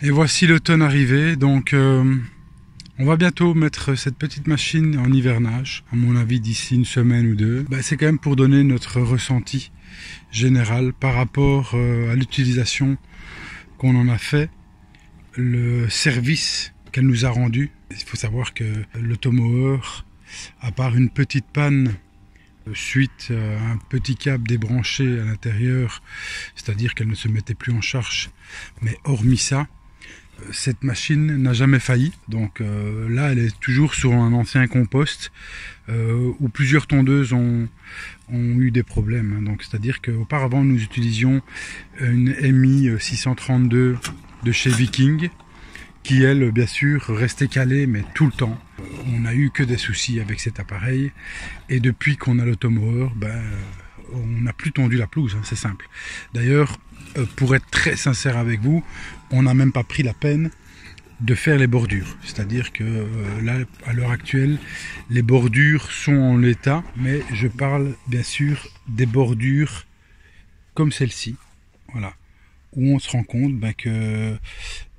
Et voici l'automne arrivé, donc on va bientôt mettre cette petite machine en hivernage, à mon avis d'ici une semaine ou deux. C'est quand même pour donner notre ressenti général par rapport à l'utilisation qu'on en a fait, le service qu'elle nous a rendu. Il faut savoir que l'automower, à part une petite panne suite à un petit câble débranché à l'intérieur, c'est-à-dire qu'elle ne se mettait plus en charge, mais hormis ça, cette machine n'a jamais failli. Donc là, elle est toujours sur un ancien compost où plusieurs tondeuses ont eu des problèmes. Donc c'est-à-dire qu'auparavant, nous utilisions une MI 632 de chez Viking, qui elle, bien sûr, restait calée, mais tout le temps. On n'a eu que des soucis avec cet appareil. Et depuis qu'on a l'automower, on n'a plus tondu la pelouse, hein, c'est simple. D'ailleurs, pour être très sincère avec vous, on n'a même pas pris la peine de faire les bordures. C'est-à-dire que là, à l'heure actuelle, les bordures sont en l'état, mais je parle bien sûr des bordures comme celle-ci, voilà, où on se rend compte que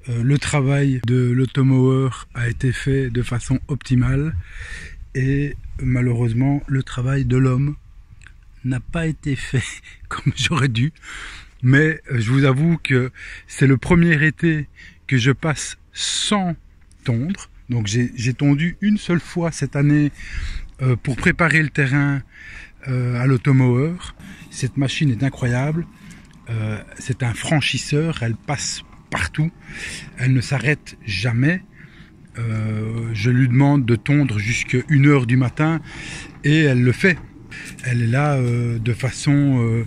le travail de l'automower a été fait de façon optimale et malheureusement le travail de l'homme n'a pas été fait comme j'aurais dû. Mais je vous avoue que c'est le premier été que je passe sans tondre. Donc j'ai tondu une seule fois cette année pour préparer le terrain à l'automower. Cette machine est incroyable. C'est un franchisseur, elle passe partout, elle ne s'arrête jamais. Je lui demande de tondre jusqu'à 1h du matin et elle le fait. Elle est là de façon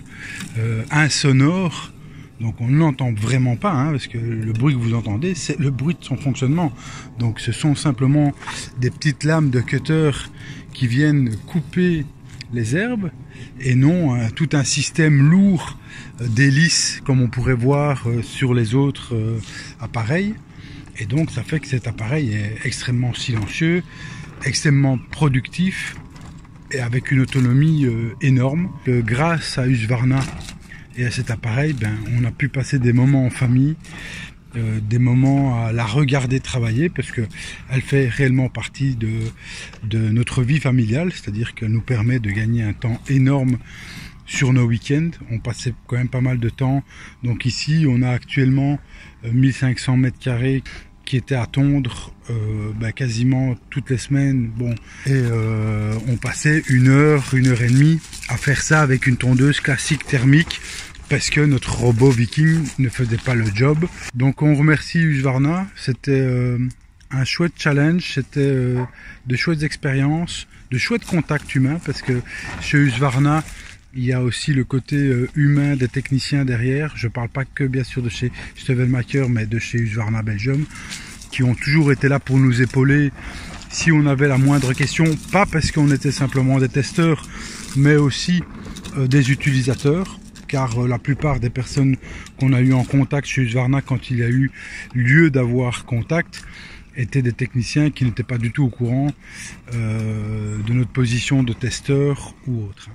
insonore, donc on ne l'entend vraiment pas, hein, parce que le bruit que vous entendez, c'est le bruit de son fonctionnement. Donc ce sont simplement des petites lames de cutter qui viennent couper les herbes, et non tout un système lourd d'hélices comme on pourrait voir sur les autres appareils. Et donc ça fait que cet appareil est extrêmement silencieux, extrêmement productif et avec une autonomie énorme. Grâce à Husqvarna et à cet appareil, on a pu passer des moments en famille, des moments à la regarder travailler, parce que elle fait réellement partie de notre vie familiale, c'est-à-dire qu'elle nous permet de gagner un temps énorme sur nos week-ends. On passait quand même pas mal de temps. Donc ici, on a actuellement 1500 mètres carrés qui étaient à tondre quasiment toutes les semaines. Bon, et on passait 1h, 1h30 à faire ça avec une tondeuse classique thermique, parce que notre robot Viking ne faisait pas le job. Donc on remercie Husqvarna, c'était un chouette challenge, c'était de chouettes expériences, de chouettes contacts humains, parce que chez Husqvarna, il y a aussi le côté humain des techniciens derrière. Je ne parle pas que bien sûr de chez Steuvelmacher, mais de chez Husqvarna Belgium, qui ont toujours été là pour nous épauler si on avait la moindre question, pas parce qu'on était simplement des testeurs, mais aussi des utilisateurs. Car la plupart des personnes qu'on a eu en contact chez Husqvarna, quand il y a eu lieu d'avoir contact, étaient des techniciens qui n'étaient pas du tout au courant de notre position de testeur ou autre.